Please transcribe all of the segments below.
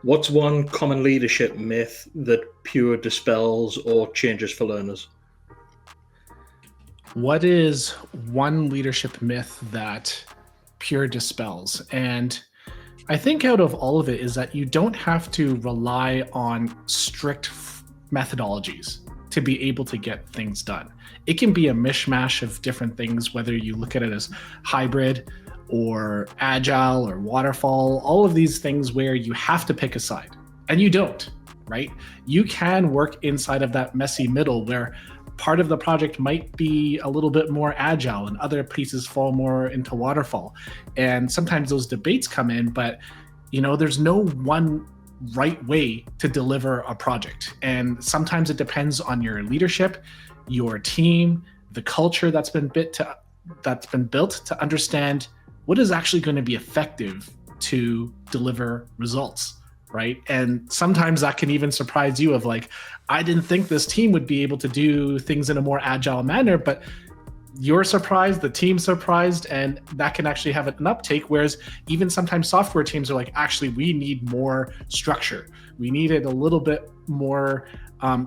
What's one common leadership myth that Pure dispels or changes for learners? What is one leadership myth that Pure dispels? And I think out of all of it is that you don't have to rely on strict methodologies to be able to get things done. It can be a mishmash of different things, whether you look at it as hybrid or agile or waterfall, all of these things where you have to pick a side, and you don't, right? You can work inside of that messy middle where part of the project might be a little bit more agile and other pieces fall more into waterfall. And sometimes those debates come in, but there's no one right way to deliver a project. And sometimes it depends on your leadership, your team, the culture that's been built to understand what is actually going to be effective to deliver results, right? And sometimes that can even surprise you of like, I didn't think this team would be able to do things in a more agile manner, but you're surprised, the team's surprised, and that can actually have an uptake. Whereas even sometimes software teams are like, actually, we need more structure. We need it a little bit more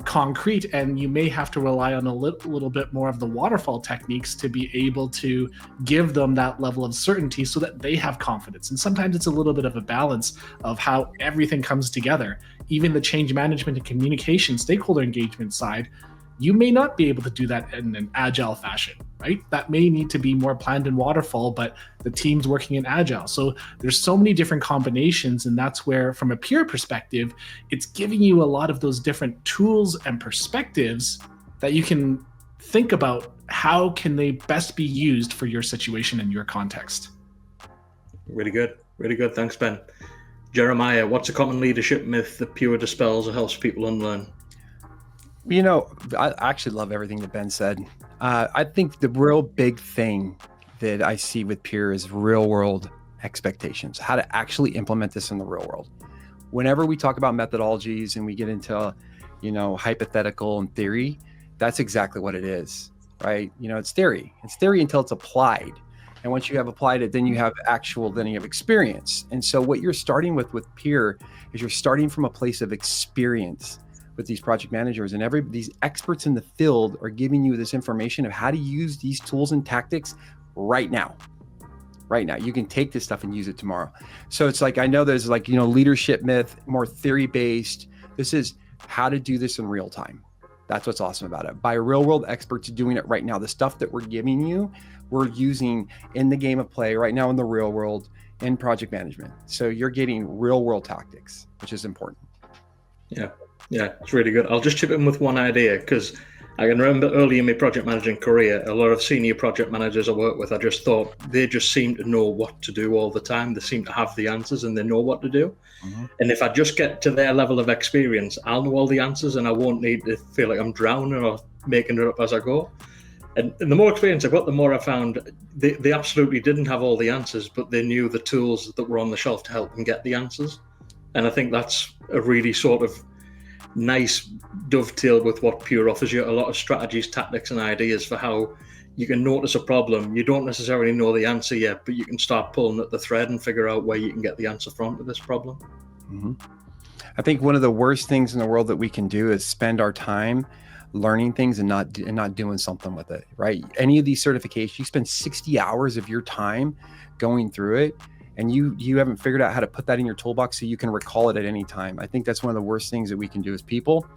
concrete, and you may have to rely on a little bit more of the waterfall techniques to be able to give them that level of certainty so that they have confidence. And sometimes it's a little bit of a balance of how everything comes together. Even the change management and communication, stakeholder engagement side, you may not be able to do that in an agile fashion, right? That may need to be more planned in waterfall, but the team's working in agile. So there's so many different combinations, and that's where, from a peer perspective, it's giving you a lot of those different tools and perspectives that you can think about how can they best be used for your situation and your context. Really good. Really good. Thanks, Ben. Jeremiah, what's a common leadership myth that Pure dispels or helps people unlearn? I actually love everything that Ben said. I think the real big thing that I see with Pure is real world expectations, how to actually implement this in the real world. Whenever we talk about methodologies and we get into, hypothetical and theory, that's exactly what it is, right? It's theory. It's theory until it's applied. And once you have applied it, then you have then you have experience. And so what you're starting with Pure is you're starting from a place of experience with these project managers, and these experts in the field are giving you this information of how to use these tools and tactics right now. You can take this stuff and use it tomorrow. So it's like, I know there's leadership myth, more theory based. This is how to do this in real time. That's what's awesome about it. By real world experts doing it right now. The stuff that we're giving you, we're using in the game of play right now in the real world in project management. So you're getting real world tactics, which is important. Yeah, it's really good. I'll just chip in with one idea, because I can remember early in my project managing career, a lot of senior project managers I work with, I just thought they just seem to know what to do all the time. They seem to have the answers and they know what to do. Mm-hmm. And if I just get to their level of experience, I'll know all the answers and I won't need to feel like I'm drowning or making it up as I go. And the more experience I got, the more I found they absolutely didn't have all the answers, but they knew the tools that were on the shelf to help them get the answers. And I think that's a really sort of nice dovetail with what Pure offers you, a lot of strategies, tactics, and ideas for how you can notice a problem. You don't necessarily know the answer yet, but you can start pulling at the thread and figure out where you can get the answer from to this problem. Mm-hmm. I think one of the worst things in the world that we can do is spend our time learning things and not doing something with it, right? Any of these certifications, you spend 60 hours of your time going through it, and you haven't figured out how to put that in your toolbox so you can recall it at any time. I think that's one of the worst things that we can do as people.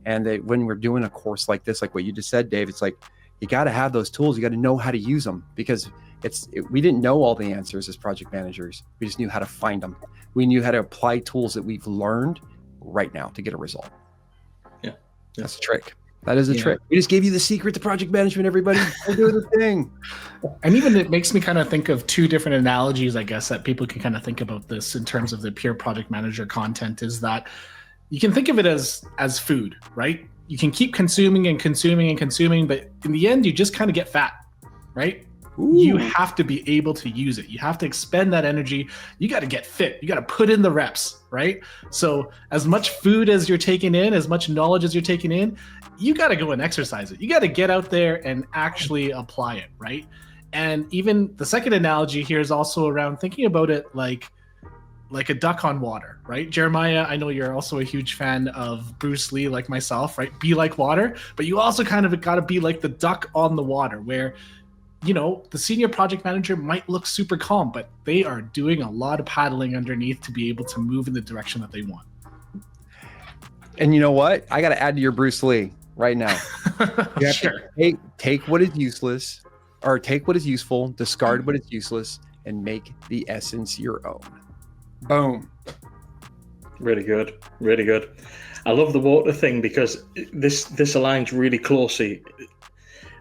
And that when we're doing a course like this, like what you just said, Dave, it's like, you got to have those tools. You got to know how to use them, because we didn't know all the answers as project managers. We just knew how to find them. We knew how to apply tools that we've learned right now to get a result. Yeah. That's a trick. That is a trick. We just gave you the secret to project management, everybody. We're doing the thing. And even it makes me kind of think of two different analogies, I guess, that people can kind of think about this in terms of the Pure project manager content, is that you can think of it as food, right? You can keep consuming and consuming and consuming, but in the end, you just kind of get fat, right? Ooh. You have to be able to use it. You have to expend that energy. You got to get fit. You got to put in the reps, right? So as much food as you're taking in, as much knowledge as you're taking in, you got to go and exercise it. You got to get out there and actually apply it, right? And even the second analogy here is also around thinking about it like like a duck on water, right? Jeremiah, I know you're also a huge fan of Bruce Lee, like myself, right? Be like water, but you also kind of got to be like the duck on the water, where, you know, the senior project manager might look super calm, but they are doing a lot of paddling underneath to be able to move in the direction that they want. And you know what? I got to add to your Bruce Lee right now. You have Sure. to take what is useless, or take what is useful, discard what is useless, and make the essence your own. Boom. Really good, really good. I love the water thing because this aligns really closely.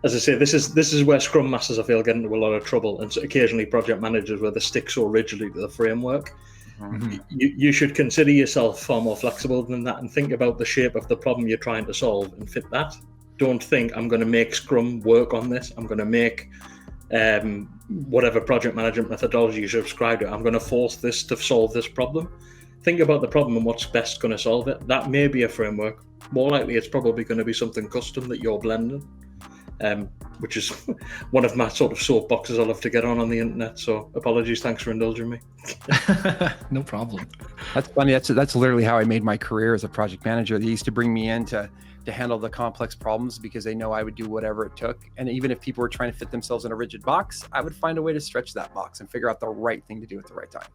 As I say, this is where Scrum Masters, I feel, get into a lot of trouble, and occasionally project managers where they stick so rigidly to the framework. Mm-hmm. You should consider yourself far more flexible than that and think about the shape of the problem you're trying to solve and fit that. Don't think, I'm going to make Scrum work on this. I'm going to make whatever project management methodology you subscribe to. I'm going to force this to solve this problem. Think about the problem and what's best going to solve it. That may be a framework. More likely, it's probably going to be something custom that you're blending. Which is one of my sort of soapboxes I love to get on the internet. So apologies, thanks for indulging me. No problem. That's funny. That's literally how I made my career as a project manager. They used to bring me in to handle the complex problems because they know I would do whatever it took. And even if people were trying to fit themselves in a rigid box, I would find a way to stretch that box and figure out the right thing to do at the right time.